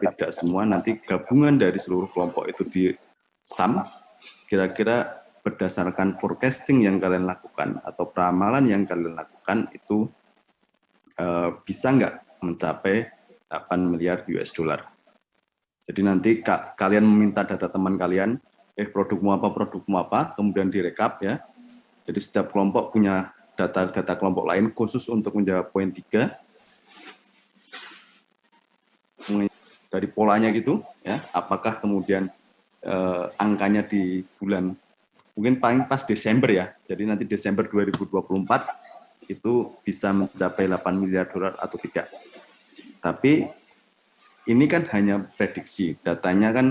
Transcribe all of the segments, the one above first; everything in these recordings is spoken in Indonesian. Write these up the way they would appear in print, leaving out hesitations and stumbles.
tapi tidak semua. Nanti gabungan dari seluruh kelompok itu di sum, kira-kira berdasarkan forecasting yang kalian lakukan atau peramalan yang kalian lakukan itu bisa nggak mencapai 8 miliar US dollar. Jadi nanti kalian meminta data teman kalian, produkmu apa, kemudian direkap ya. Jadi setiap kelompok punya data-data kelompok lain khusus untuk menjawab poin 3. Dari polanya gitu ya, apakah kemudian angkanya di bulan mungkin paling pas Desember ya. Jadi nanti Desember 2024 itu bisa mencapai 8 miliar dolar atau tidak. Tapi ini kan hanya prediksi, datanya kan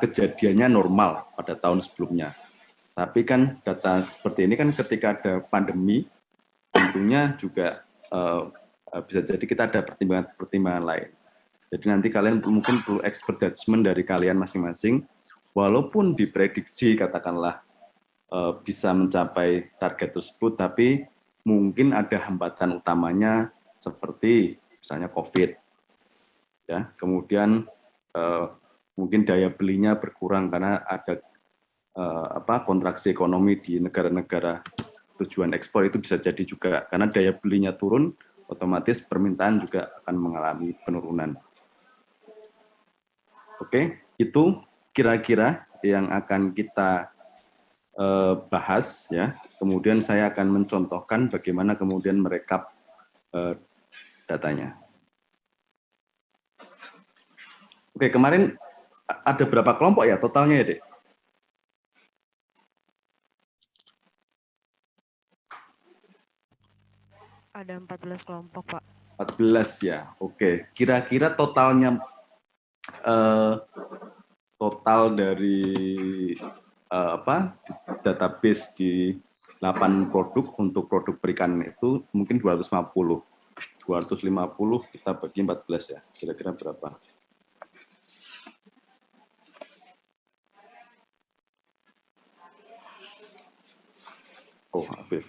kejadiannya normal pada tahun sebelumnya. Tapi kan data seperti ini kan ketika ada pandemi, tentunya juga bisa jadi kita ada pertimbangan lain. Jadi nanti kalian mungkin perlu expert judgment dari kalian masing-masing, walaupun diprediksi katakanlah bisa mencapai target tersebut, tapi mungkin ada hambatan utamanya seperti misalnya COVID, ya. Kemudian mungkin daya belinya berkurang karena ada kontraksi ekonomi di negara-negara tujuan ekspor, itu bisa jadi juga karena daya belinya turun, otomatis permintaan juga akan mengalami penurunan. Oke, itu kira-kira yang akan kita bahas ya. Kemudian saya akan mencontohkan bagaimana kemudian merekap datanya. Oke, kemarin ada berapa kelompok ya totalnya ya, Dek? Ada 14 kelompok, Pak. 14 ya. Oke, kira-kira totalnya total dari database di 8 produk untuk produk perikanan itu mungkin 250. 250 kita bagi 14 ya. Kira-kira berapa? Oh, Afif.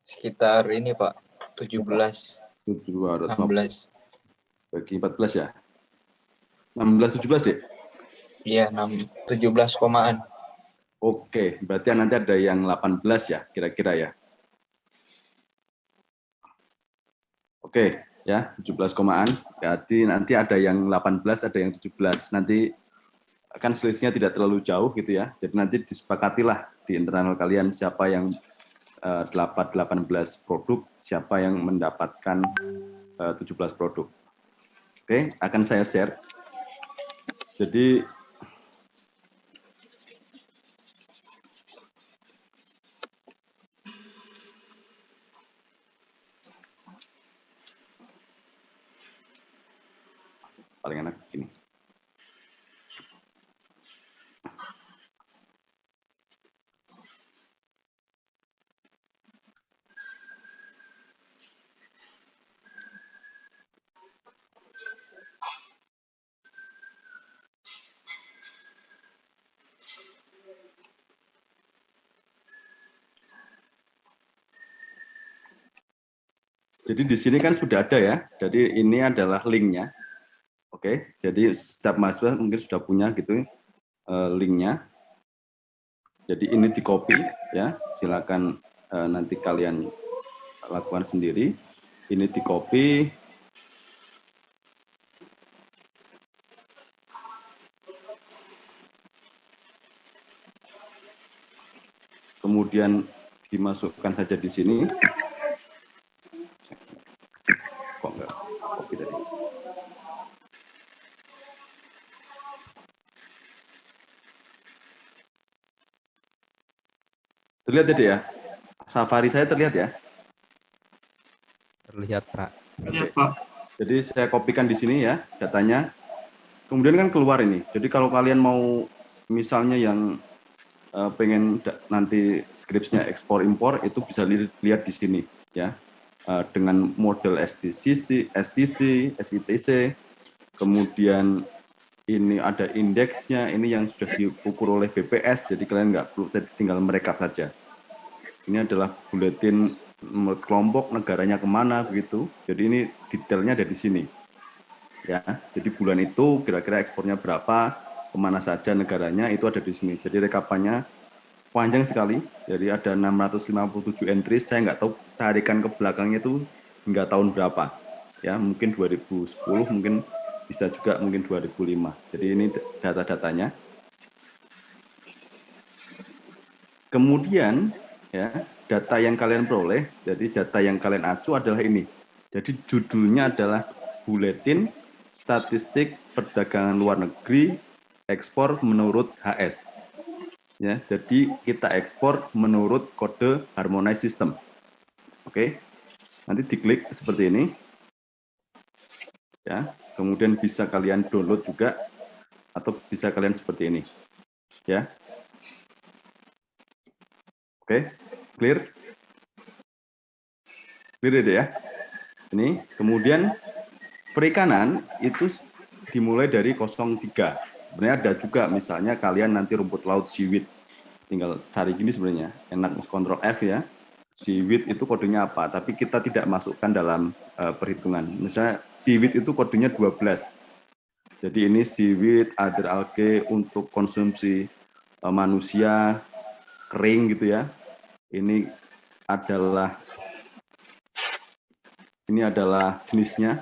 Sekitar ini, Pak, 17. 16. Bagi 14 ya? 16, 17 deh? Iya, 17 komaan. Oke, berarti nanti ada yang 18 ya, kira-kira ya? Oke, ya, 17 komaan. Berarti nanti ada yang 18, ada yang 17. Nanti kan selisihnya tidak terlalu jauh gitu ya. Jadi nanti disepakatilah di internal kalian siapa yang dapat 18 produk, siapa yang mendapatkan 17 produk. Oke, akan saya share. Jadi paling enak begini. Jadi di sini kan sudah ada ya. Jadi ini adalah linknya. Oke, jadi setiap mahasiswa mungkin sudah punya gitu linknya. Jadi ini di copy ya. Silakan nanti kalian lakukan sendiri. Ini di copy. Kemudian dimasukkan saja di sini. Kok enggak copy tadi? Terlihat tadi ya? Safari saya terlihat ya? Terlihat, Pak. Terlihat, Pak. Jadi saya kopikan di sini ya datanya. Kemudian kan keluar ini. Jadi kalau kalian mau misalnya yang pengen nanti scripts-nya ekspor impor itu bisa lihat di sini ya. Dengan model STC, SITC, kemudian ini ada indeksnya, ini yang sudah diukur oleh BPS, jadi kalian nggak perlu tinggal merekap saja. Ini adalah buletin kelompok, negaranya kemana begitu. Jadi ini detailnya ada di sini. Ya, jadi bulan itu kira-kira ekspornya berapa, kemana saja negaranya itu ada di sini. Jadi rekapannya panjang sekali. Jadi ada 657 entries. Saya nggak tahu tarikan ke belakangnya itu hingga tahun berapa. Ya, mungkin 2010, mungkin bisa juga mungkin 2005. Jadi ini data-datanya. Kemudian ya, data yang kalian peroleh, jadi data yang kalian acu adalah ini. Jadi judulnya adalah Buletin Statistik Perdagangan Luar Negeri Ekspor menurut HS. Ya, jadi kita ekspor menurut kode harmonized system. Oke. Nanti diklik seperti ini. Ya, kemudian bisa kalian download juga atau bisa kalian seperti ini. Ya. Oke, clear? Clear ya? Ini, kemudian perikanan itu dimulai dari 03. Sebenarnya ada juga misalnya kalian nanti rumput laut seaweed. Tinggal cari gini sebenarnya, enak kontrol F ya. Seaweed itu kodenya apa, tapi kita tidak masukkan dalam perhitungan. Misalnya seaweed itu kodenya 12. Jadi ini seaweed, other algae untuk konsumsi manusia, kering gitu ya. Ini adalah jenisnya,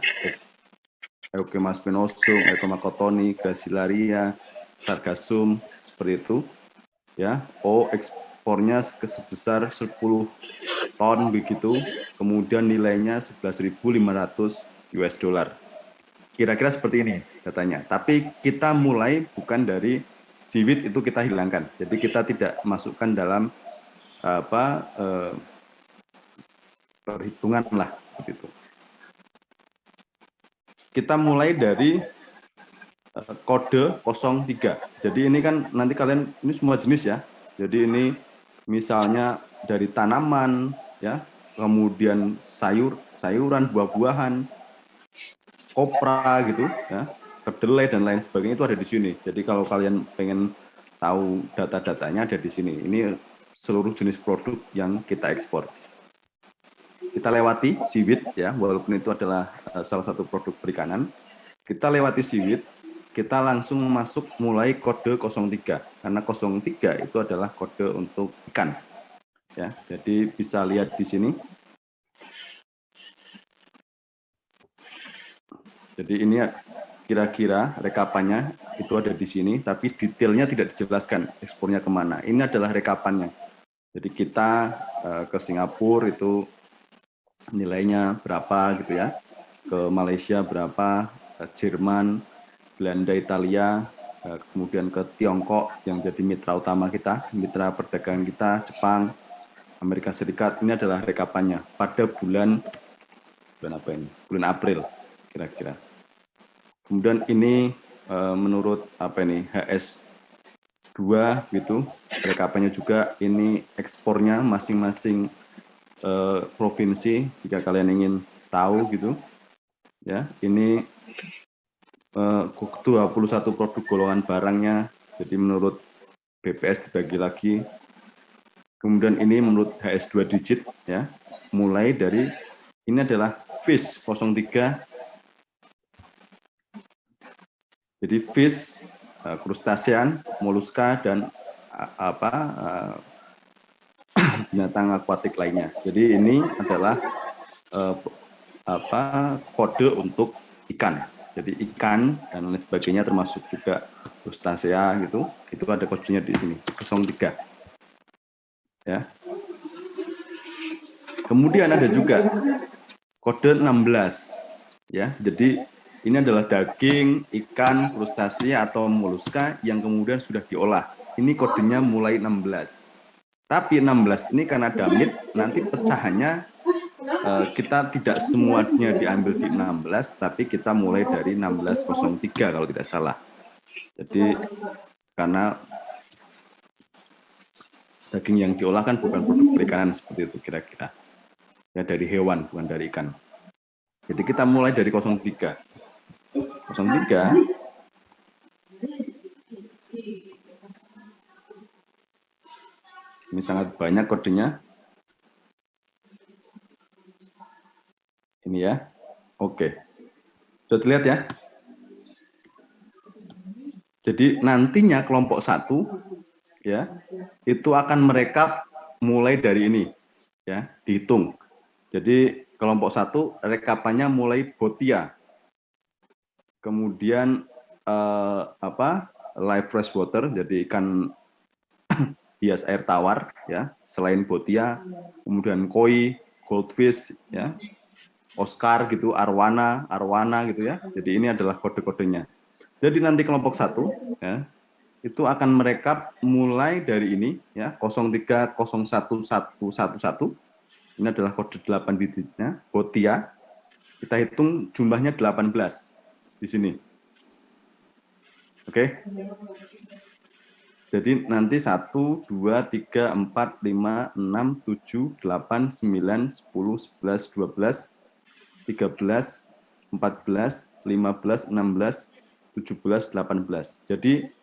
Eucheuma spinosum, Eucheuma cottoni, Gracilaria, Sargassum, seperti itu. Ya, ekspornya sebesar 10 ton begitu, kemudian nilainya 11.500 US dollar. Kira-kira seperti ini datanya. Tapi kita mulai bukan dari seaweed, itu kita hilangkan. Jadi kita tidak masukkan dalam perhitungan lah seperti itu. Kita mulai dari kode 03. Jadi ini kan nanti kalian ini semua jenis ya. Jadi ini misalnya dari tanaman ya, kemudian sayuran, buah-buahan, kopra gitu ya, kedelai dan lain sebagainya itu ada di sini. Jadi kalau kalian pengen tahu data-datanya ada di sini. Ini seluruh jenis produk yang kita ekspor. Kita lewati seaweed ya, walaupun itu adalah salah satu produk perikanan. Kita lewati seaweed, kita langsung masuk mulai kode 03. Karena 03 itu adalah kode untuk ikan. Ya, jadi bisa lihat di sini. Jadi ini kira-kira rekapannya itu ada di sini, tapi detailnya tidak dijelaskan ekspornya kemana. Ini adalah rekapannya. Jadi kita ke Singapura itu nilainya berapa gitu ya, ke Malaysia berapa, ke Jerman, Belanda, Italia, kemudian ke Tiongkok yang jadi mitra utama kita, mitra perdagangan kita, Jepang, Amerika Serikat. Ini adalah rekapannya pada bulan apa ini? Bulan April kira-kira. Kemudian ini menurut apa ini HS 2 gitu, rekapannya juga ini ekspornya masing-masing provinsi jika kalian ingin tahu gitu. Ya, ini 21 produk golongan barangnya, jadi menurut BPS dibagi lagi. Kemudian ini menurut HS 2 digit ya, mulai dari ini adalah fish 03. Jadi fish, krustacean, moluska dan binatang akuatik lainnya. Jadi ini adalah kode untuk ikan. Jadi ikan dan lain sebagainya termasuk juga krustasea gitu. Itu ada kodenya di sini 03. Ya. Kemudian ada juga kode 16 ya. Jadi ini adalah daging, ikan, krustasea atau moluska yang kemudian sudah diolah. Ini kodenya mulai 16. Tapi 16 ini karena damit, nanti pecahannya kita tidak semuanya diambil di 16, tapi kita mulai dari 1603 kalau tidak salah. Jadi karena daging yang diolah kan bukan produk perikanan seperti itu kira-kira. Ya dari hewan, bukan dari ikan. Jadi kita mulai dari 03. 03 ini sangat banyak kodenya. Ini ya. Oke. Sudah terlihat ya? Jadi nantinya kelompok 1 ya, itu akan merekap mulai dari ini ya, dihitung. Jadi kelompok 1 rekapannya mulai botia. Kemudian live freshwater, jadi ikan hias air tawar ya, selain botia, kemudian koi, goldfish ya, Oscar gitu, arwana gitu ya. Jadi ini adalah kode-kodenya. Jadi nanti kelompok 1 ya, itu akan merekap mulai dari ini ya, 0301111. Ini adalah kode 8 digitnya, botia. Kita hitung jumlahnya 18 di sini. Oke. Jadi nanti 1, 2, 3, 4, 5, 6, 7, 8, 9, 10, 11, 12, 13, 14, 15, 16, 17, 18. Jadi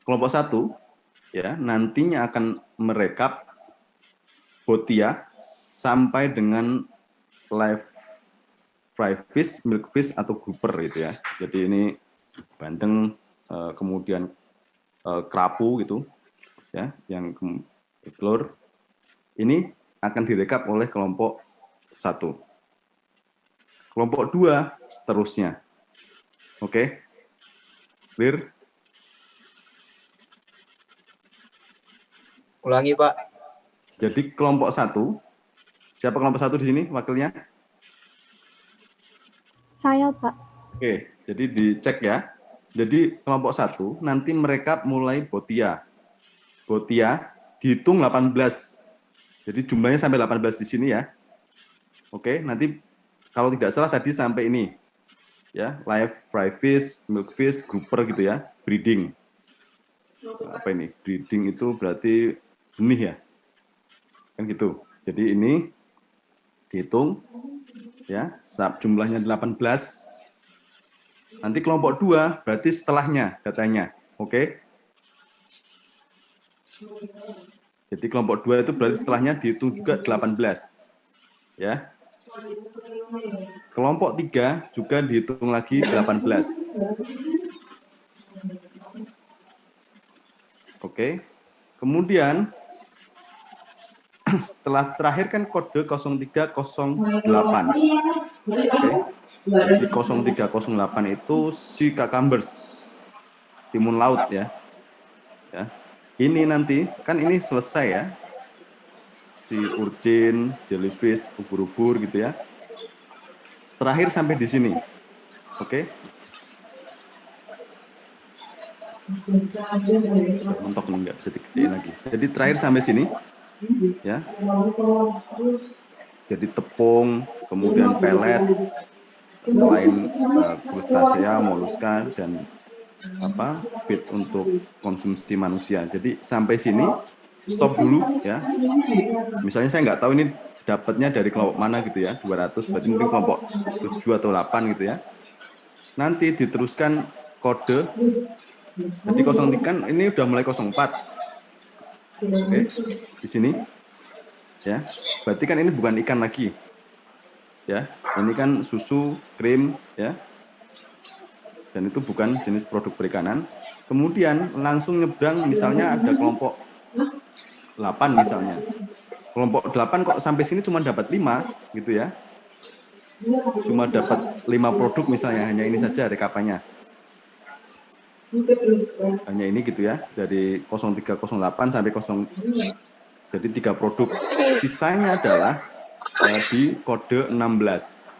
kelompok 1 ya nantinya akan merekap botia sampai dengan live fry fish, milk fish atau grouper gitu ya. Jadi ini bandeng, kemudian kerapu gitu ya, yang telur ini akan direkap oleh kelompok 1. Kelompok 2 seterusnya. Oke. Clear? Ulangi, Pak. Jadi kelompok 1, siapa kelompok 1 di sini wakilnya? Saya, Pak. Oke, jadi dicek ya. Jadi kelompok 1 nanti merekap mulai botia. Botia dihitung 18. Jadi jumlahnya sampai 18 di sini ya. Oke, nanti kalau tidak salah tadi sampai ini. Ya, live fry fish, milk fish, grouper gitu ya, breeding. Apa ini? Breeding itu berarti benih ya. Kan gitu. Jadi ini dihitung ya, jumlahnya 18. Nanti kelompok 2 berarti setelahnya datanya. Oke? Jadi kelompok 2 itu berarti setelahnya dihitung juga 18. Ya. Kelompok 3 juga dihitung lagi 18. Oke. Kemudian setelah terakhir kan kode 0308. Oke. Jadi 0308 itu si cucumbers, timun laut ya. Ya. Ini nanti kan ini selesai ya. Si urchin, jellyfish, ubur-ubur gitu ya. Terakhir sampai di sini. Oke. Mentok nih, nggak bisa digedein lagi. Jadi terakhir sampai sini. Ya. Jadi tepung, kemudian pelet, selain krustasea, moluska, dan feed untuk konsumsi manusia. Jadi sampai sini stop dulu ya. Misalnya saya nggak tahu ini dapatnya dari kelompok mana gitu ya, 200 berarti mungkin kelompok 7 atau 8 gitu ya. Nanti diteruskan kode. Jadi 03 kan ini udah mulai 04. Oke, di sini ya. Berarti kan ini bukan ikan lagi. Ya, ini kan susu, krim ya. Dan itu bukan jenis produk perikanan. Kemudian langsung nyebrang misalnya ada kelompok 8 misalnya. Kelompok 8 kok sampai sini cuma dapat 5 gitu ya. Cuma dapat 5 produk misalnya, hanya ini saja rekapannya. Hanya ini gitu ya, dari 0308 sampai 0. Jadi 3 produk. Sisanya adalah di kode 16.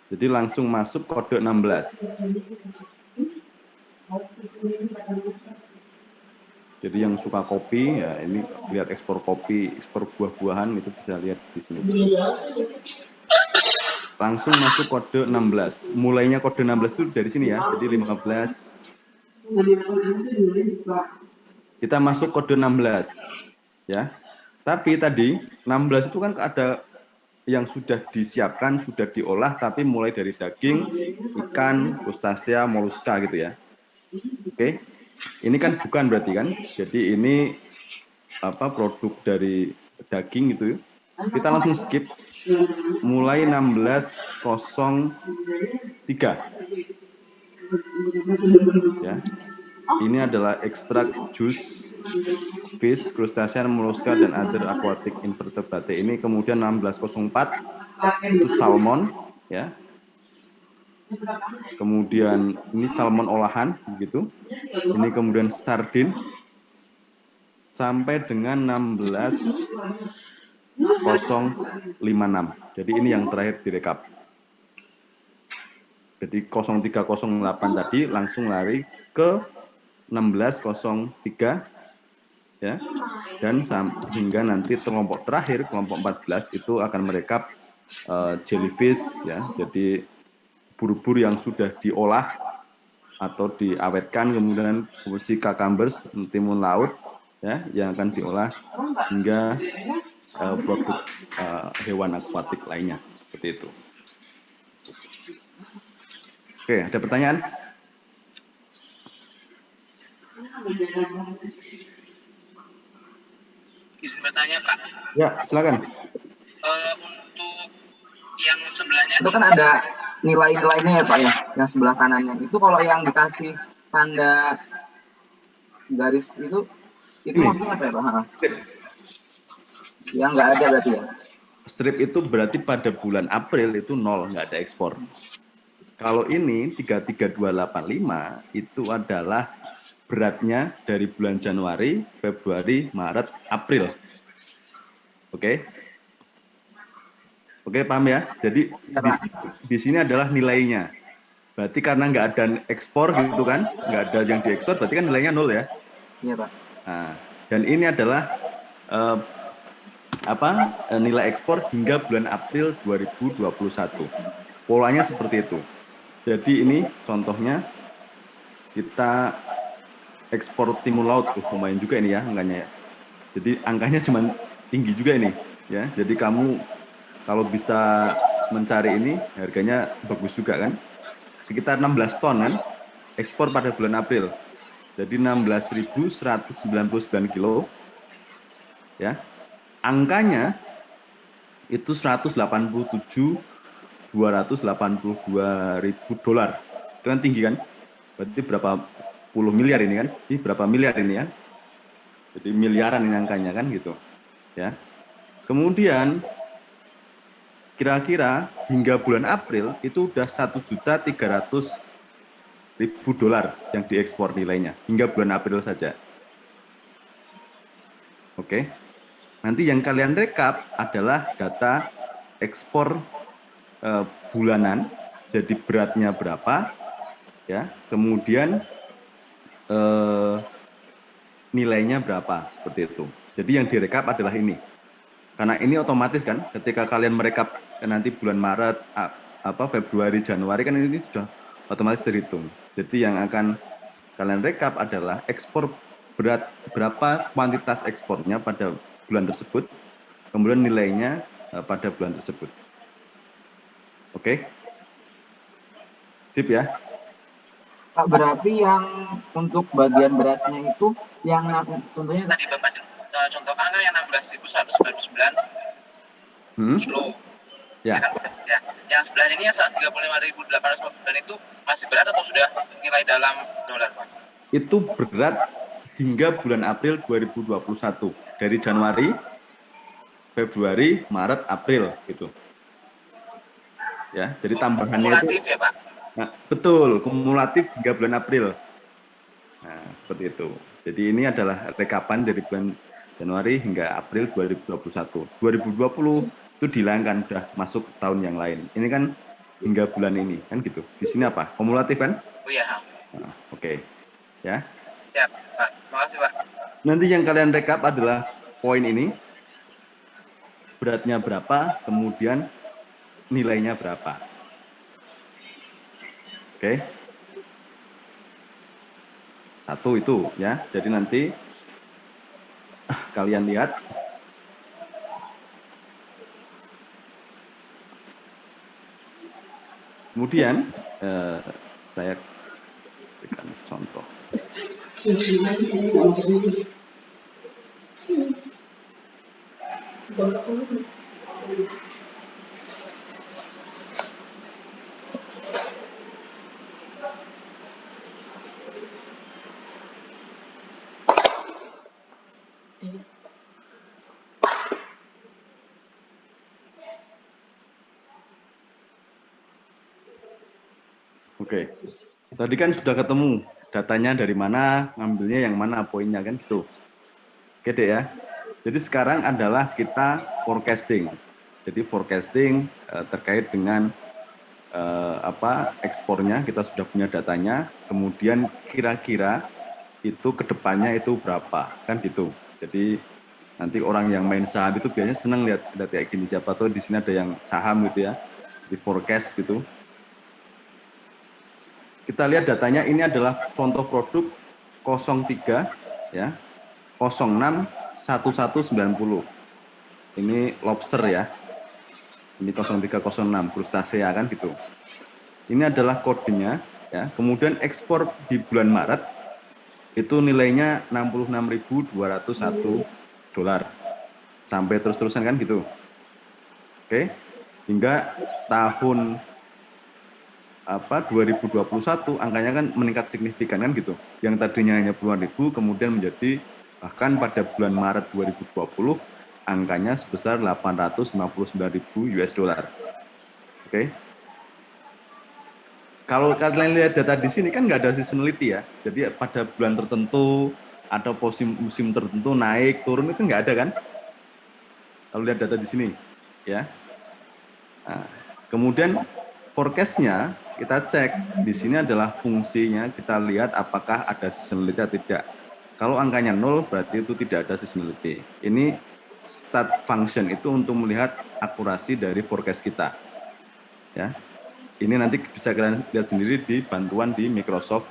Jadi langsung masuk kode 16. Jadi yang suka kopi, ya ini lihat ekspor kopi, ekspor buah-buahan, itu bisa lihat di sini. Langsung masuk kode 16. Mulainya kode 16 itu dari sini ya, jadi 15. Kita masuk kode 16. Ya. Tapi tadi 16 itu kan ada yang sudah disiapkan, sudah diolah, tapi mulai dari daging, ikan, krustasea, moluska gitu ya. Oke, ini kan bukan berarti kan? Jadi ini produk dari daging gitu. Kita langsung skip mulai 16.03 ya. Ini adalah ekstrak jus fish, crustacean, mollusca dan other aquatic invertebrate. Ini kemudian 16.04 itu salmon ya. Kemudian ini salmon olahan begitu. Ini kemudian sardin sampai dengan 16.056. Jadi ini yang terakhir direkap. Jadi 0308 tadi langsung lari ke 16.03 ya. Dan hingga nanti kelompok terakhir, kelompok 14 itu akan merekap jellyfish ya. Jadi bur-bur yang sudah diolah atau diawetkan, kemudian fungsi cucumbers, timun laut ya, yang akan diolah hingga produk hewan akuatik lainnya seperti itu. Oke, ada pertanyaan? Izin bertanya, Pak. Ya, silakan. Untuk yang sebelahnya itu kan ada nilai-nilainya ya Pak ya, yang sebelah kanannya. Itu kalau yang dikasih tanda garis itu maksudnya apa ya Pak? Yang nggak ada berarti ya? Strip itu berarti pada bulan April itu 0, nggak ada ekspor. Kalau ini 33285 itu adalah beratnya dari bulan Januari, Februari, Maret, April. Oke? Oke, paham ya? Jadi di sini adalah nilainya. Berarti karena nggak ada ekspor gitu kan, nggak ada yang diekspor, berarti kan nilainya 0 ya? Iya Pak. Nah, dan ini adalah nilai ekspor hingga bulan April 2021. Polanya seperti itu. Jadi ini contohnya kita ekspor timun laut, lumayan juga ini ya angkanya ya. Jadi angkanya cuma tinggi juga ini ya. Jadi kamu kalau bisa mencari ini harganya bagus juga kan. Sekitar 16 ton kan ekspor pada bulan April. Jadi 16.199 kilo ya. Angkanya itu 282.000 dolar. Itu kan tinggi kan? Berarti berapa puluh miliar ini kan? Ini berapa miliar ini ya? Jadi miliaran ini angkanya kan gitu. Ya. Kemudian kira-kira hingga bulan April itu udah 1.300.000 dolar yang diekspor nilainya hingga bulan April saja. Oke. Nanti yang kalian rekap adalah data ekspor bulanan, jadi beratnya berapa, ya. Kemudian nilainya berapa seperti itu. Jadi yang direkap adalah ini. Karena ini otomatis kan, ketika kalian merekap nanti bulan Maret, Februari, Januari kan ini sudah otomatis terhitung. Jadi yang akan kalian rekap adalah ekspor berat, berapa kuantitas ekspornya pada bulan tersebut, kemudian nilainya pada bulan tersebut. Oke? Sip ya? Pak, berarti yang untuk bagian beratnya itu yang contohnya tadi Bapak contohkan kan yang 16.199 kilo. Ya. Kan, ya. Yang sebelah ini yang 135.849 itu masih berat atau sudah nilai dalam dolar, Pak? Itu berat hingga bulan April 2021. Dari Januari, Februari, Maret, April gitu. Ya, jadi tambahannya kumulatif itu ya, Pak? Nah, betul, kumulatif hingga bulan April. Nah, seperti itu. Jadi ini adalah rekapan dari bulan Januari hingga April 2021. 2020 itu dihilangkan, sudah masuk tahun yang lain. Ini kan hingga bulan ini, kan gitu. Di sini apa? Kumulatif kan? Oh iya. Nah, oke. Ya. Siap, Pak. Makasih, Pak. Nanti yang kalian rekap adalah poin ini. Beratnya berapa, kemudian nilainya berapa. Oke. Satu itu ya. Jadi nanti kalian lihat kemudian saya berikan contoh. Oke. Tadi kan sudah ketemu datanya dari mana, ngambilnya yang mana, poinnya kan gitu. Oke deh ya. Jadi sekarang adalah kita forecasting. Jadi forecasting terkait dengan ekspornya, kita sudah punya datanya, kemudian kira-kira itu kedepannya itu berapa, kan gitu. Jadi nanti orang yang main saham itu biasanya senang lihat kayak gini, siapa tahu di sini ada yang saham gitu ya, di forecast gitu. Kita lihat datanya, ini adalah contoh produk 03 ya, 06 1190. Ini lobster ya. Ini 0306 crustacea kan gitu. Ini adalah kodenya ya. Kemudian ekspor di bulan Maret itu nilainya 66.201 dolar. Sampai terus-terusan kan gitu. Oke. Hingga tahun 2021 angkanya kan meningkat signifikan kan gitu. Yang tadinya hanya puluhan ribu kemudian menjadi bahkan pada bulan Maret 2020 angkanya sebesar 859.000 US dollar. Oke. Kalau kalian lihat data di sini kan nggak ada seasonality ya. Jadi pada bulan tertentu atau musim tertentu naik turun itu nggak ada kan. Kalau lihat data di sini ya. Nah, kemudian forecast-nya kita cek di sini adalah fungsinya, kita lihat apakah ada seasonality atau tidak. Kalau angkanya 0 berarti itu tidak ada seasonality. Ini stat function itu untuk melihat akurasi dari forecast kita. Ya. Ini nanti bisa kalian lihat sendiri di bantuan di Microsoft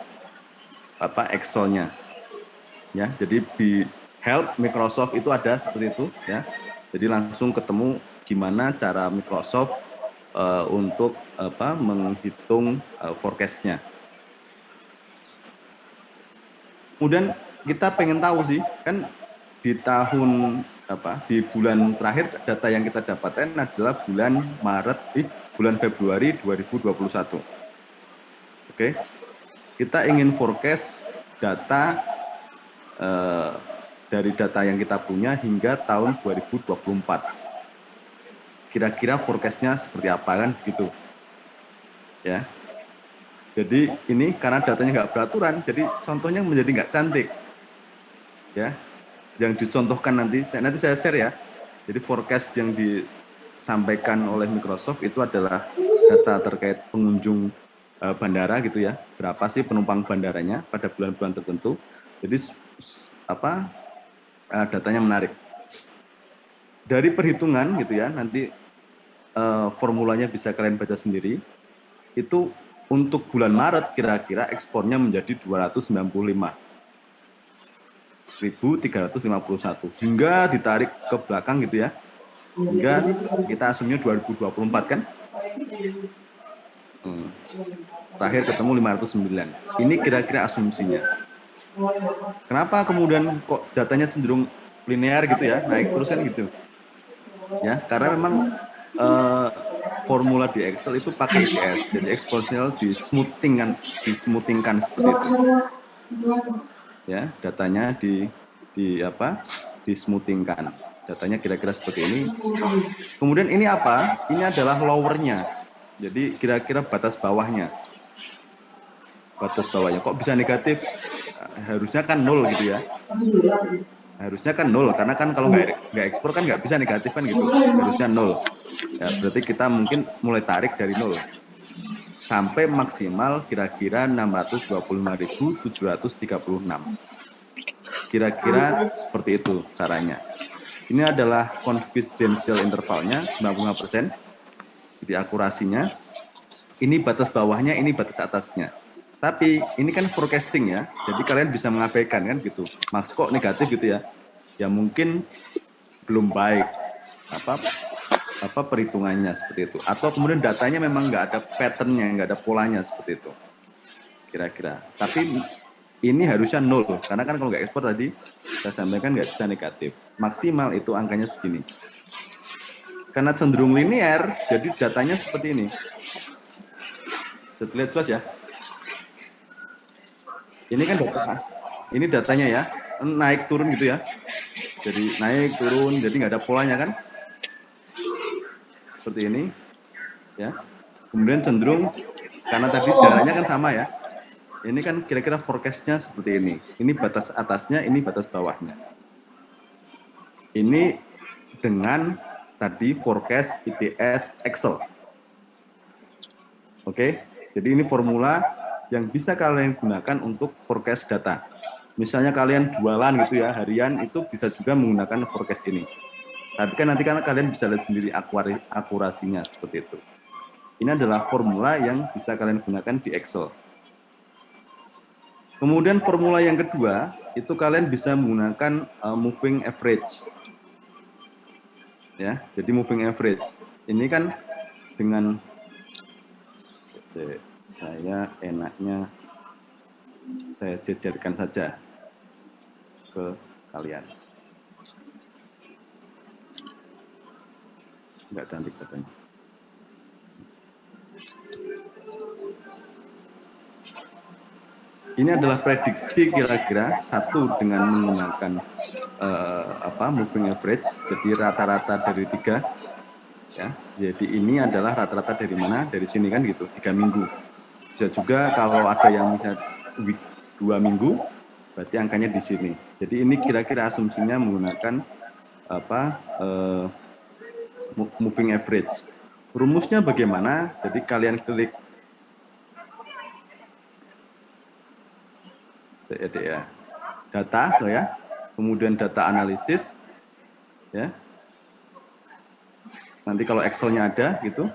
Excel-nya. Ya, jadi di help Microsoft itu ada seperti itu ya. Jadi langsung ketemu gimana cara Microsoft untuk menghitung forecast-nya. Kemudian kita pengen tahu sih, kan di tahun di bulan terakhir data yang kita dapatkan adalah bulan bulan Februari 2021. Oke. Kita ingin forecast data dari data yang kita punya hingga tahun 2024. Kira-kira forecast-nya seperti apa kan gitu. Ya. Jadi ini karena datanya nggak beraturan, jadi contohnya menjadi nggak cantik. Ya. Yang dicontohkan nanti saya share ya. Jadi forecast yang disampaikan oleh Microsoft itu adalah data terkait pengunjung bandara gitu ya. Berapa sih penumpang bandaranya pada bulan-bulan tertentu. Jadi datanya menarik. Dari perhitungan gitu ya, nanti formulanya bisa kalian baca sendiri. Itu untuk bulan Maret kira-kira ekspornya menjadi 295.351 hingga ditarik ke belakang gitu ya. Hingga kita asumsinya 2024 kan. Terakhir ketemu 509. Ini kira-kira asumsinya. Kenapa kemudian kok datanya cenderung linear gitu ya, naik terus kan gitu. Ya, karena memang formula di Excel itu pakai EPS, jadi eksponensial dismoothingkan seperti itu. Ya, datanya dismoothingkan. Datanya kira-kira seperti ini. Kemudian ini apa? Ini adalah lowernya. Jadi kira-kira batas bawahnya. Batas bawahnya. Kok bisa negatif? Harusnya kan 0 gitu ya. Harusnya kan 0, karena kan kalau nggak ekspor kan nggak bisa negatif kan gitu. Harusnya 0. Ya, berarti kita mungkin mulai tarik dari 0. Sampai maksimal kira-kira 625.736. Kira-kira seperti itu caranya. Ini adalah confidential intervalnya 95%. Jadi akurasinya. Ini batas bawahnya, ini batas atasnya. Tapi ini kan forecasting ya. Jadi kalian bisa mengabaikan kan gitu. Maksud kok negatif gitu ya. Ya mungkin belum baik perhitungannya seperti itu. Atau kemudian datanya memang nggak ada pattern-nya, nggak ada polanya seperti itu. Kira-kira. Tapi ini harusnya 0. Karena kan kalau nggak ekspor tadi, saya sampaikan nggak bisa negatif. Maksimal itu angkanya segini. Karena cenderung linear, jadi datanya seperti ini. Bisa lihat jelas ya. Ini kan data. Ini datanya ya. Naik turun gitu ya. Jadi naik turun, jadi nggak ada polanya kan. Seperti ini. Ya. Kemudian cenderung karena tadi jaraknya kan sama ya. Ini kan kira-kira forecast-nya seperti ini. Ini batas atasnya, ini batas bawahnya. Ini dengan tadi forecast IPS Excel. Oke, jadi ini formula yang bisa kalian gunakan untuk forecast data. Misalnya kalian jualan gitu ya, harian itu bisa juga menggunakan forecast ini. Tapi kan nanti kan kalian bisa lihat sendiri akurasinya seperti itu. Ini adalah formula yang bisa kalian gunakan di Excel. Kemudian formula yang kedua, itu kalian bisa menggunakan moving average. Ya, jadi moving average. Ini kan dengan saya enaknya saya jejerkan saja ke kalian. Enggak cantik katanya. Ini adalah prediksi kira-kira satu dengan menggunakan moving average, jadi rata-rata dari 3. Ya, jadi ini adalah rata-rata dari mana? Dari sini kan gitu, 3 minggu. Bisa juga kalau ada yang misalnya 2 minggu, berarti angkanya di sini. Jadi ini kira-kira asumsinya menggunakan moving average. Rumusnya bagaimana? Jadi kalian klik data, ya, kemudian data analisis, ya. Nanti kalau Excel-nya ada, gitu.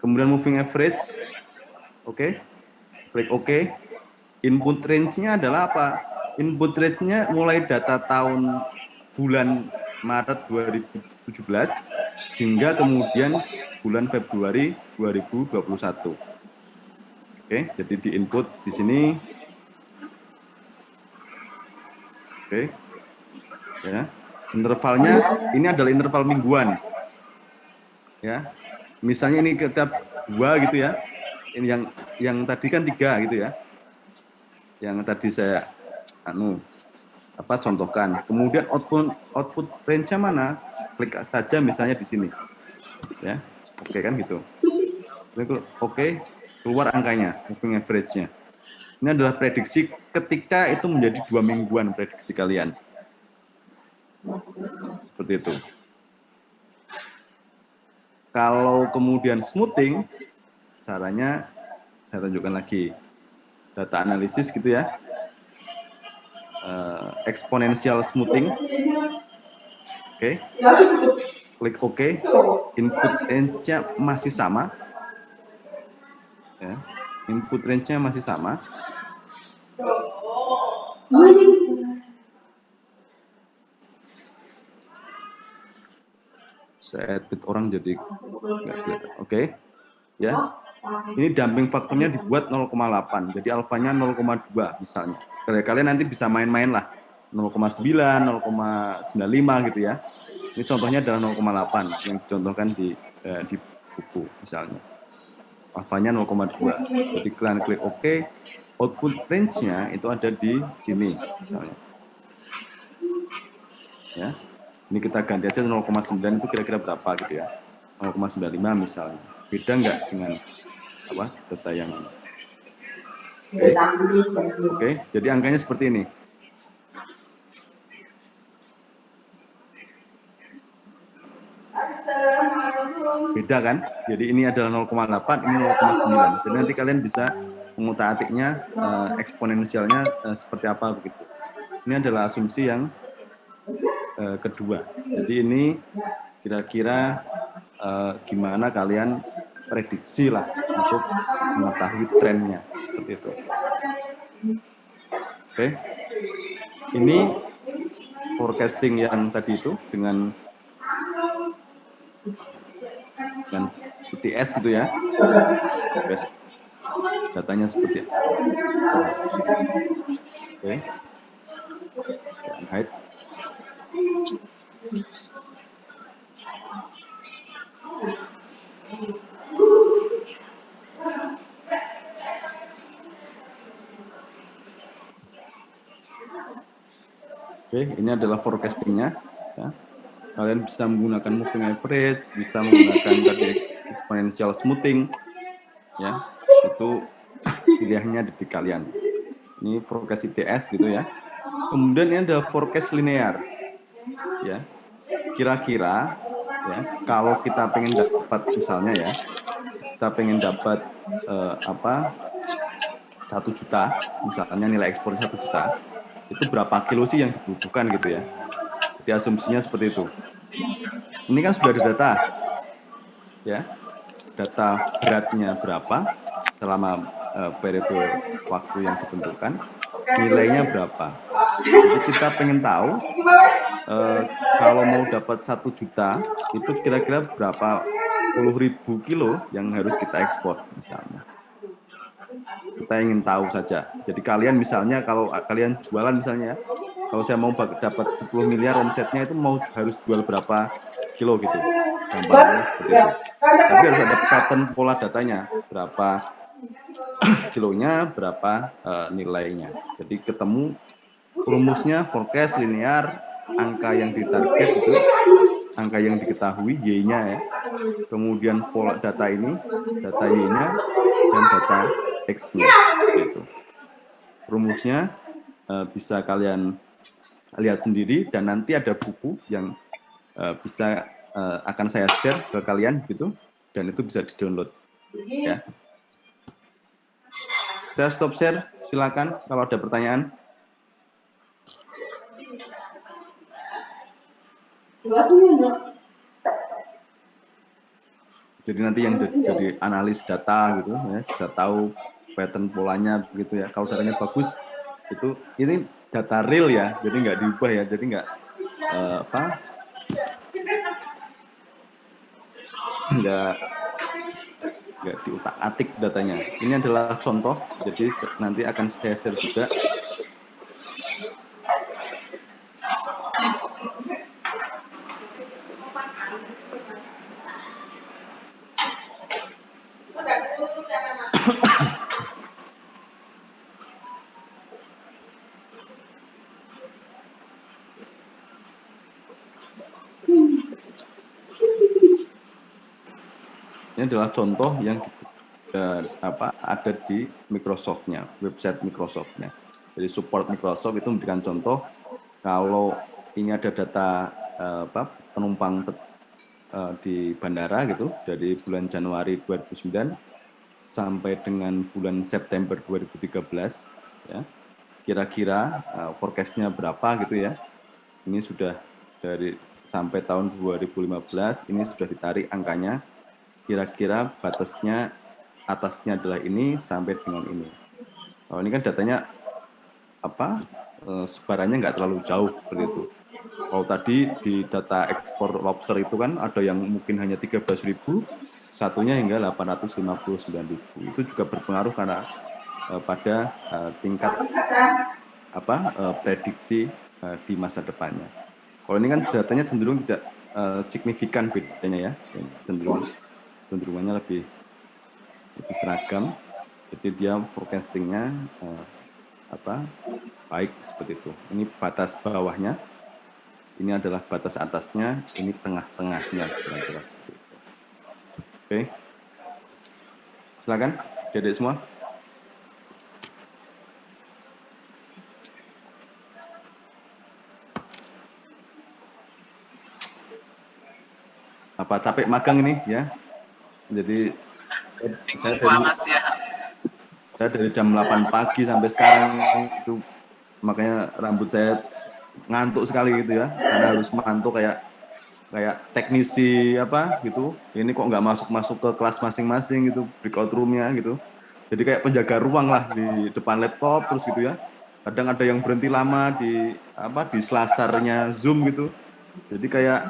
Kemudian moving average, oke. Klik OK. Input range-nya adalah apa? Input range-nya mulai data tahun bulan Maret 2017 hingga kemudian bulan Februari 2021. Oke, jadi di input di sini. Oke. Ya. Intervalnya ini adalah interval mingguan. Ya. Misalnya ini kita 2 gitu ya. Ini yang tadi kan 3 gitu ya. Yang tadi saya contohkan. Kemudian output range-nya mana? Klik saja misalnya di sini. Ya. Oke kan gitu. Oke, keluar angkanya, moving average-nya. Ini adalah prediksi ketika itu menjadi 2 mingguan prediksi kalian. Seperti itu. Kalau kemudian smoothing, caranya saya tunjukkan lagi. Data analisis gitu ya. Exponential smoothing. Oke. Klik OK. Input range-nya masih sama. Ya. Input range-nya masih sama. Saya edit orang jadi oke. Ya. Ini damping faktornya dibuat 0,8. Jadi alfanya 0,2 misalnya. Kalian nanti bisa main-main lah. 0,9, 0,95 gitu ya. Ini contohnya adalah 0,8 yang dicontohkan di buku misalnya. Alfanya 0,2. Jadi kalian klik OK. Output range-nya itu ada di sini misalnya. Ya. Ini kita ganti aja 0,9 itu kira-kira berapa gitu ya. 0,95 misalnya. Beda nggak dengan data yang Oke, jadi angkanya seperti ini. Beda kan? Jadi ini adalah 0,8, ini 0,9. Jadi nanti kalian bisa mengutak-atiknya eksponensialnya seperti apa begitu. Ini adalah asumsi yang kedua. Jadi ini kira-kira gimana kalian prediksi lah untuk mengetahui trennya seperti itu. Oke. Ini forecasting yang tadi itu dengan ITS gitu ya. Datanya seperti itu. Oke. Hide. Oke, ini adalah forecastingnya. Ya. Kalian bisa menggunakan moving average, bisa menggunakan tadi exponential smoothing, ya. Itu pilihannya di kalian. Ini forecast ITS gitu ya. Kemudian ini ada forecast linear. Ya. Kira-kira ya, kalau kita pengen dapat misalnya ya, kita pengen dapat 1 juta, misalnya nilai ekspor 1 juta, itu berapa kilo sih yang dibutuhkan gitu ya. Jadi asumsinya seperti itu. Ini kan sudah ada data, ya, data beratnya berapa selama periode waktu yang ditentukan, nilainya berapa. Jadi kita pengen tahu kalau mau dapat 1 juta itu kira-kira berapa puluh ribu kilo yang harus kita ekspor misalnya. Kita ingin tahu saja. Jadi kalian misalnya kalau kalian jualan misalnya, kalau saya mau dapat 10 miliar omsetnya itu harus jual berapa kilo gitu. Gampangnya seperti itu. Tapi harus ada pattern pola datanya, berapa kilonya, berapa nilainya. Jadi ketemu rumusnya forecast linear, angka yang ditarget itu, angka yang diketahui Y-nya ya. Kemudian pola data ini, data Y-nya dan data X-nya gitu. Rumusnya bisa kalian lihat sendiri dan nanti ada buku yang bisa akan saya share ke kalian gitu dan itu bisa di-download ya. Saya stop share, silakan kalau ada pertanyaan. Jadi nanti yang jadi analis data gitu ya, bisa tahu pattern polanya begitu ya. Kalau datanya bagus itu ini data real ya, jadi nggak diubah ya, jadi nggak nggak diutak-atik datanya. Ini adalah contoh, jadi nanti akan saya share juga. Ini adalah contoh yang ada di Microsoft-nya, website Microsoft-nya. Jadi support Microsoft itu memberikan contoh kalau ini ada data penumpang di bandara gitu dari bulan Januari 2009 sampai dengan bulan September 2013 ya. Kira-kira forecast-nya berapa gitu ya. Ini sudah dari sampai tahun 2015 ini sudah ditarik angkanya. Kira-kira batasnya atasnya adalah ini sampai dengan ini. Oh, ini kan datanya sebarannya nggak terlalu jauh seperti itu. Kalau tadi di data ekspor lobster itu kan ada yang mungkin hanya 13.000, satunya hingga 859.000. Itu juga berpengaruh karena pada tingkat prediksi di masa depannya. Kalau ini kan datanya cenderung tidak signifikan bedanya ya, cenderungannya lebih seragam. Jadi dia forecastingnya baik seperti itu. Ini batas bawahnya, ini adalah batas atasnya, ini tengah-tengahnya kira-kira seperti itu. Oke, silakan, adik semua. Apa capek magang ini ya? Jadi saya dari jam 8 pagi sampai sekarang itu makanya rambut saya ngantuk sekali gitu ya, karena harus mantuk kayak teknisi gitu. Ini kok nggak masuk ke kelas masing-masing gitu, breakout room-nya gitu. Jadi kayak penjaga ruang lah di depan laptop terus gitu ya. Kadang ada yang berhenti lama di selasarnya Zoom gitu. Jadi kayak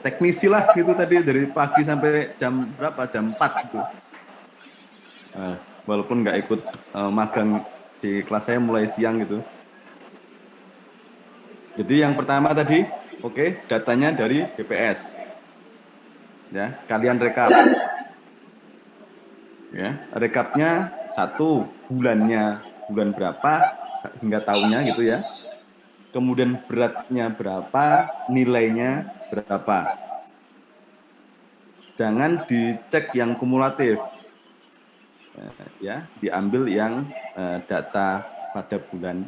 teknisi lah gitu tadi dari pagi sampai jam berapa? Jam 4 gitu. Walaupun nggak ikut magang di kelas saya mulai siang gitu. Jadi yang pertama tadi, datanya dari BPS. Ya, kalian rekap. Ya, rekapnya 1 bulannya bulan berapa hingga tahunnya gitu ya. Kemudian beratnya berapa, nilainya berapa. Jangan dicek yang kumulatif. Ya, diambil yang data pada bulan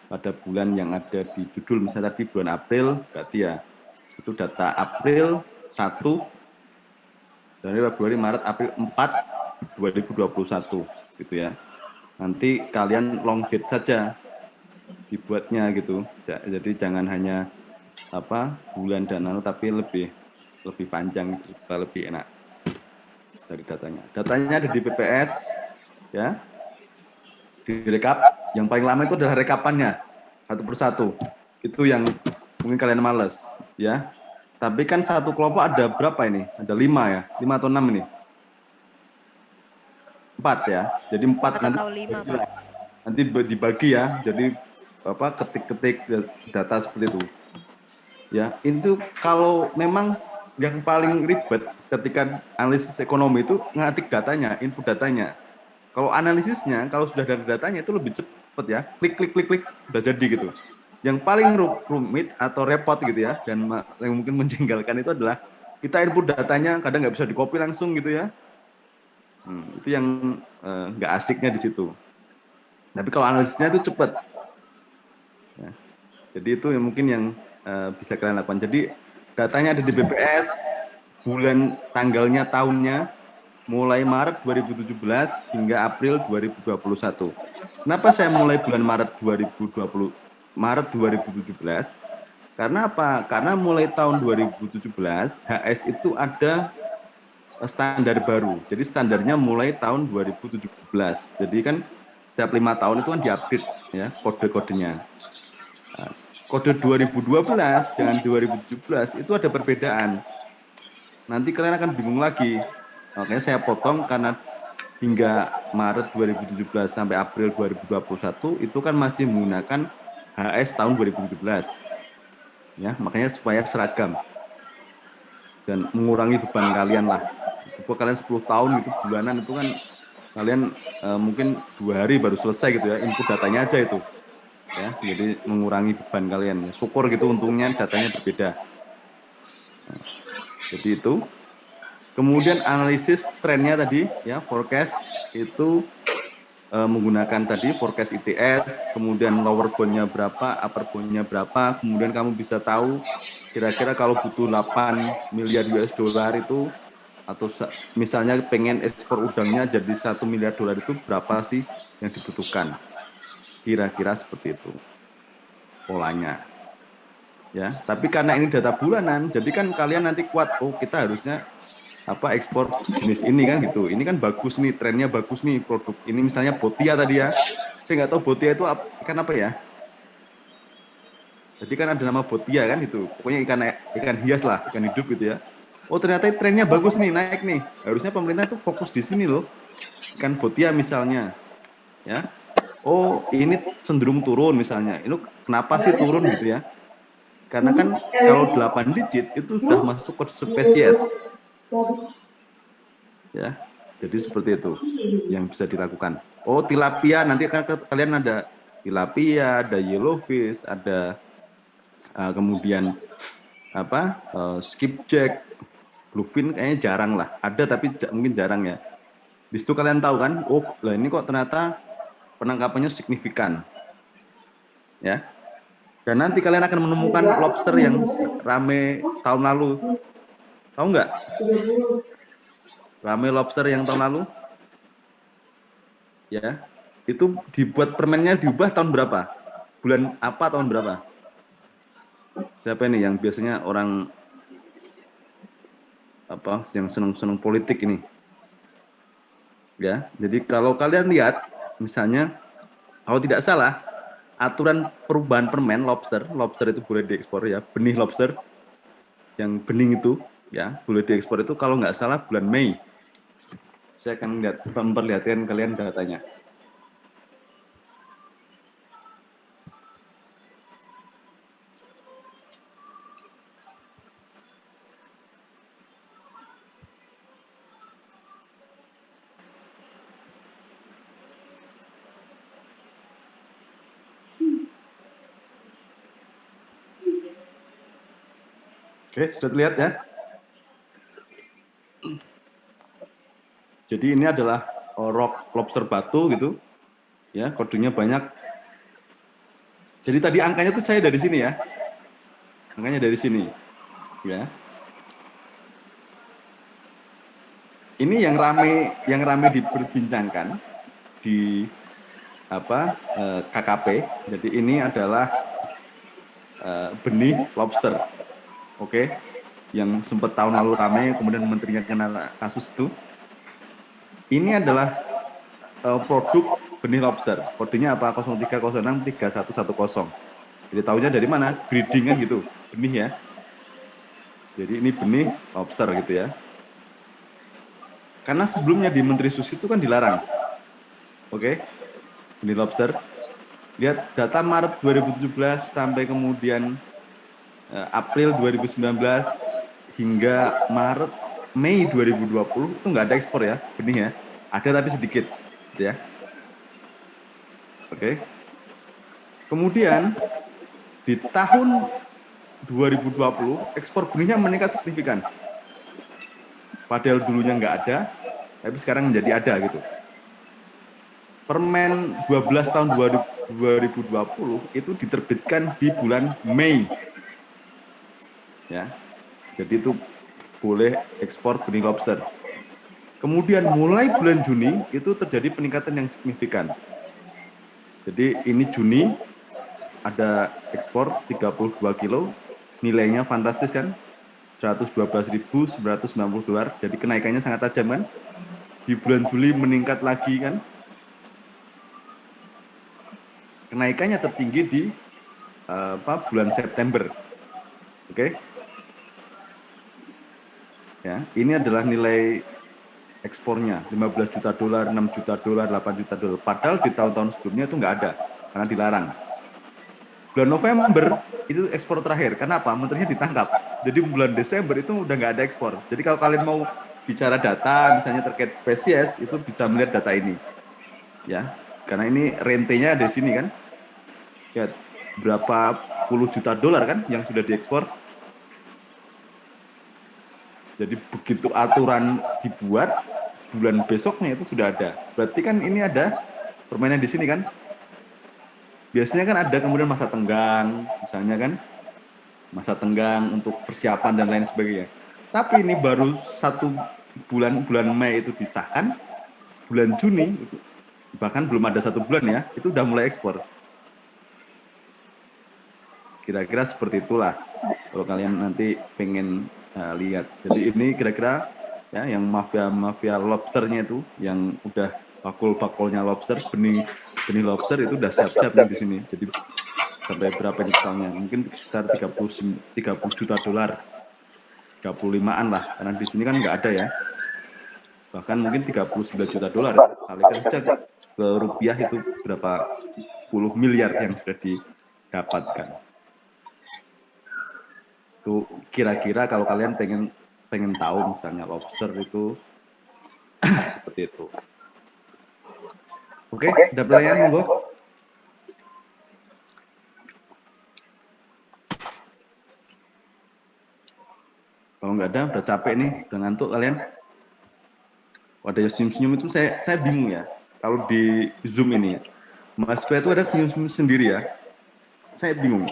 pada bulan yang ada di judul, misalnya tadi bulan April, berarti ya itu data April 1, Januari, Februari, Maret, April 4, 2021 gitu ya. Nanti kalian long date saja dibuatnya gitu. Jadi jangan hanya bulan dan tapi lebih panjang, lebih enak dari datanya. Datanya ada di BPS ya. Direkap, yang paling lama itu adalah rekapannya satu persatu. Itu yang mungkin kalian males ya. Tapi kan satu kelompok ada berapa ini? Ada 5 ya, 5 atau 6 ini? 4 ya. Jadi 4 4 nanti atau 5, Pak. nanti dibagi ya. Jadi ketik-ketik data seperti itu. Ya, itu kalau memang yang paling ribet ketika analisis ekonomi itu ngatik datanya, input datanya. Kalau analisisnya, kalau sudah ada datanya itu lebih cepat ya. Klik, klik, klik, klik, udah jadi gitu. Yang paling rumit atau repot gitu ya, dan yang mungkin menjengkelkan itu adalah kita input datanya, kadang nggak bisa di-copy langsung gitu ya. Itu yang nggak asiknya di situ. Tapi kalau analisisnya itu cepat. Ya. Jadi itu yang mungkin yang bisa kalian lakukan. Jadi datanya ada di BPS, bulan tanggalnya tahunnya, mulai Maret 2017 hingga April 2021. Kenapa saya mulai bulan Maret 2017? Karena apa? Karena mulai tahun 2017 HS itu ada standar baru. Jadi standarnya mulai tahun 2017. Jadi kan setiap 5 tahun itu kan diupdate ya kode-kodenya. Nah, kode 2012 dengan 2017 itu ada perbedaan. Nanti kalian akan bingung lagi. Makanya saya potong karena hingga Maret 2017 sampai April 2021 itu kan masih menggunakan HS tahun 2017. Ya, makanya supaya seragam dan mengurangi beban kalian lah. Kalau kalian 10 tahun gitu bulanan itu kan kalian mungkin 2 hari baru selesai gitu ya, input datanya aja itu. Ya, jadi mengurangi beban kalian. Syukur gitu untungnya datanya berbeda. Nah, jadi itu. Kemudian analisis trennya tadi ya, forecast itu menggunakan tadi forecast ITS, kemudian lower bound-nya berapa, upper bound-nya berapa, kemudian kamu bisa tahu kira-kira kalau butuh 8 miliar US dollar itu, atau misalnya pengen ekspor udangnya jadi 1 miliar dolar itu berapa sih yang dibutuhkan. Kira-kira seperti itu polanya. Ya, tapi karena ini data bulanan, jadi kan kalian nanti kuat, oh kita harusnya ekspor jenis ini kan gitu. Ini kan bagus nih, trennya bagus nih produk. Ini misalnya botia tadi ya. Saya nggak tahu botia itu ikan apa ya. Jadi kan ada nama botia kan itu. Pokoknya ikan hias lah, ikan hidup gitu ya. Oh ternyata trennya bagus nih, naik nih. Harusnya pemerintah tuh fokus di sini loh. Ikan botia misalnya, ya. Oh ini cenderung turun misalnya. Ini kenapa sih turun gitu ya? Karena kan kalau 8 digit itu sudah masuk ke spesies. Ya, jadi seperti itu yang bisa dilakukan. Oh, tilapia nanti kan kalian ada tilapia, ada yellowfish, ada kemudian skipjack, bluefin kayaknya jarang lah. Ada tapi mungkin jarang ya. Di situ kalian tahu kan, oh, lah ini kok ternyata penangkapannya signifikan. Ya. Dan nanti kalian akan menemukan lobster yang rame tahun lalu. Tahu nggak? Rame lobster yang tahun lalu? Ya. Itu dibuat permennya diubah tahun berapa? Bulan apa tahun berapa? Siapa ini yang biasanya orang yang senang-senang politik ini? Ya, jadi kalau kalian lihat misalnya kalau tidak salah aturan perubahan permen lobster itu boleh diekspor ya, benih lobster yang bening itu ya boleh diekspor itu kalau nggak salah bulan Mei. Saya akan memperlihatkan kalian datanya. Oke, sudah terlihat ya? Jadi ini adalah rock lobster batu gitu, ya kodenya banyak. Jadi tadi angkanya tuh saya dari sini ya, angkanya dari sini, ya. Ini yang rame diperbincangkan di KKP. Jadi ini adalah benih lobster, oke, yang sempat tahun lalu ramai, kemudian menterinya kena kasus itu. Ini adalah produk benih lobster. Kodenya apa? 03063110. Jadi tahunya dari mana? Breedingan gitu, benih ya. Jadi ini benih lobster gitu ya. Karena sebelumnya di Menteri Susi itu kan dilarang. Oke, benih lobster. Lihat data Maret 2017 sampai kemudian April 2019 hingga Mei 2020 itu nggak ada ekspor ya benih ya. Ada tapi sedikit, gitu ya. Oke. Kemudian di tahun 2020 ekspor benihnya meningkat signifikan. Padahal dulunya nggak ada, tapi sekarang menjadi ada gitu. Permen 12 tahun 2020 itu diterbitkan di bulan Mei. Ya. Jadi itu boleh ekspor benih lobster. Kemudian mulai bulan Juni itu terjadi peningkatan yang signifikan. Jadi ini Juni ada ekspor 32 kilo, nilainya fantastis kan, $112.990. Jadi kenaikannya sangat tajam kan. Di bulan Juli meningkat lagi kan. Kenaikannya tertinggi di bulan September. Oke. Ya, ini adalah nilai ekspornya, $15 juta, $6 juta, $8 juta. Padahal di tahun-tahun sebelumnya itu nggak ada, karena dilarang. Bulan November itu ekspor terakhir. Kenapa? Menterinya ditangkap. Jadi bulan Desember itu udah nggak ada ekspor. Jadi kalau kalian mau bicara data, misalnya terkait spesies, itu bisa melihat data ini. Ya, karena ini rentenya di sini kan. Ya, berapa puluh juta dolar kan yang sudah diekspor. Jadi begitu aturan dibuat, bulan besoknya itu sudah ada. Berarti kan ini ada permainan di sini kan. Biasanya kan ada kemudian masa tenggang, misalnya kan. Masa tenggang untuk persiapan dan lain sebagainya. Tapi ini baru bulan Mei itu disahkan, bulan Juni, bahkan belum ada 1 bulan ya, itu udah mulai ekspor. Kira-kira seperti itulah kalau kalian nanti pengen lihat. Jadi ini kira-kira ya yang mafia lobsternya itu yang udah bakul-bakulnya lobster, benih lobster itu udah siap-siap nih di sini. Jadi sampai berapa totalnya? Mungkin sekitar 30 juta dolar. 35-an lah, karena di sini kan nggak ada ya. Bahkan mungkin 39 juta dolar. Kalikan saja ke rupiah itu berapa puluh miliar yang sudah didapatkan. Itu kira-kira kalau kalian pengen tahu misalnya lobster itu seperti itu. Oke, ada pertanyaan monggo? Kalau nggak ada, udah capek nih, udah ngantuk kalian. Ada yang senyum-senyum itu saya bingung ya. Kalau di Zoom ini ya, Mas Fia itu ada senyum-senyum sendiri ya. Saya bingung.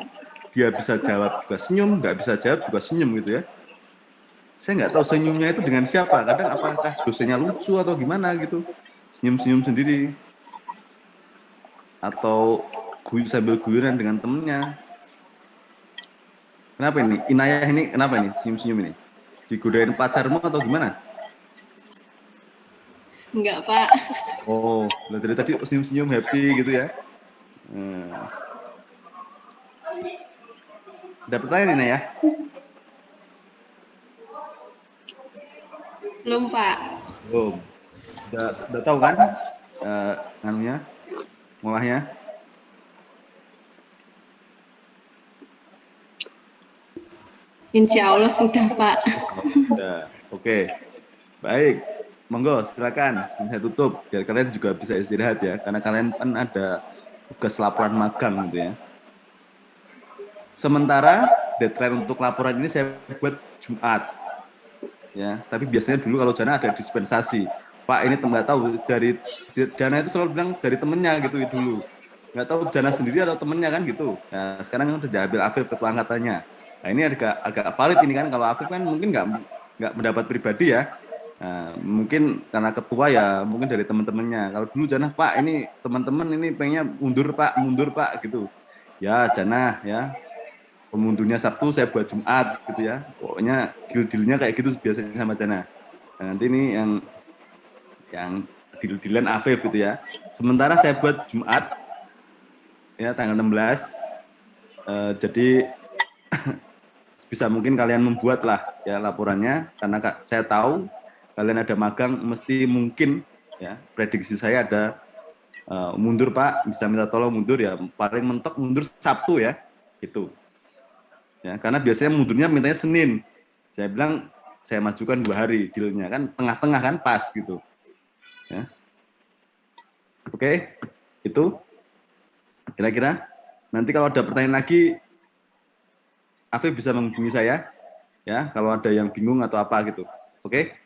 Dia bisa jawab juga senyum, nggak bisa jawab juga senyum gitu ya. Saya nggak tahu senyumnya itu dengan siapa. Kadang apakah dosennya lucu atau gimana gitu. Senyum-senyum sendiri. Atau sambil guyuran dengan temennya. Kenapa ini? Inayah ini kenapa ini? Senyum-senyum ini? Digodain pacarmu atau gimana? Enggak, Pak. Oh, dari tadi senyum-senyum happy gitu ya. Ada pertanyaan ini ya? Belum, Pak. Belum. Udah tahu kan? Ngolahnya? Insya Allah sudah, Pak. Sudah. Oke. Baik. Monggo, silakan. Saya tutup biar kalian juga bisa istirahat ya, karena kalian kan ada tugas laporan magang gitu ya. Sementara deadline untuk laporan ini saya buat Jumat. Ya, tapi biasanya dulu kalau jana ada dispensasi. Pak ini nggak tahu dari Jana itu selalu bilang dari temennya gitu dulu, nggak tahu Jana sendiri atau temennya kan gitu. Nah, sekarang kan udah diambil Afif ketua angkatannya. Nah ini agak valid ini kan, kalau Afif kan mungkin nggak mendapat pribadi ya. Nah, mungkin karena ketua ya, mungkin dari teman-temannya. Kalau dulu Jana, Pak ini teman-teman ini pengennya mundur Pak gitu. Ya Jana ya, pemundurnya Sabtu saya buat Jumat gitu ya. Pokoknya deal-dealnya kayak gitu biasanya sama Jana. Nah, nanti ini yang deal-dealan Afif gitu ya. Sementara saya buat Jumat ya tanggal 16. Jadi bisa mungkin kalian membuat lah ya laporannya, karena saya tahu kalian ada magang, mesti mungkin ya prediksi saya ada mundur Pak, bisa minta tolong mundur ya, paling mentok mundur Sabtu ya itu ya, karena biasanya mundurnya mintanya Senin. Saya bilang saya majukan 2 hari dealnya kan, tengah-tengah kan pas gitu ya. Oke, itu kira-kira nanti kalau ada pertanyaan lagi Afif bisa menghubungi saya ya kalau ada yang bingung atau apa gitu. Oke.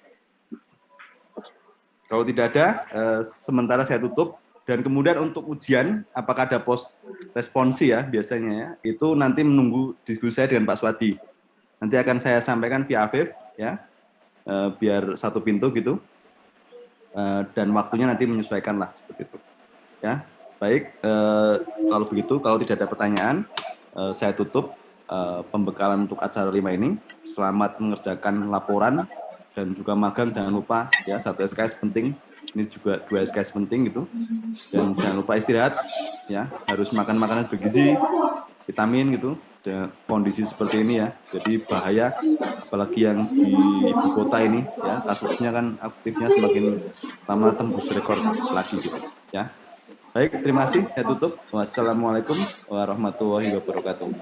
Kalau tidak ada, sementara saya tutup. Dan kemudian untuk ujian, apakah ada pos responsi ya biasanya ya, itu nanti menunggu diskusi saya dengan Pak Swadi. Nanti akan saya sampaikan via Afif ya, biar satu pintu gitu. Dan waktunya nanti menyesuaikan lah seperti itu. Ya, baik. Kalau begitu, kalau tidak ada pertanyaan, saya tutup pembekalan untuk acara 5 ini. Selamat mengerjakan laporan. Dan juga magang jangan lupa ya, 1 SKS penting, ini juga 2 SKS penting gitu, dan jangan lupa istirahat ya, harus makan makanan bergizi, vitamin gitu, dan kondisi seperti ini ya, jadi bahaya apalagi yang di ibu kota ini ya, kasusnya kan aktifnya semakin lama tembus rekor lagi gitu ya. Baik, terima kasih, saya tutup. Wassalamualaikum warahmatullahi wabarakatuh.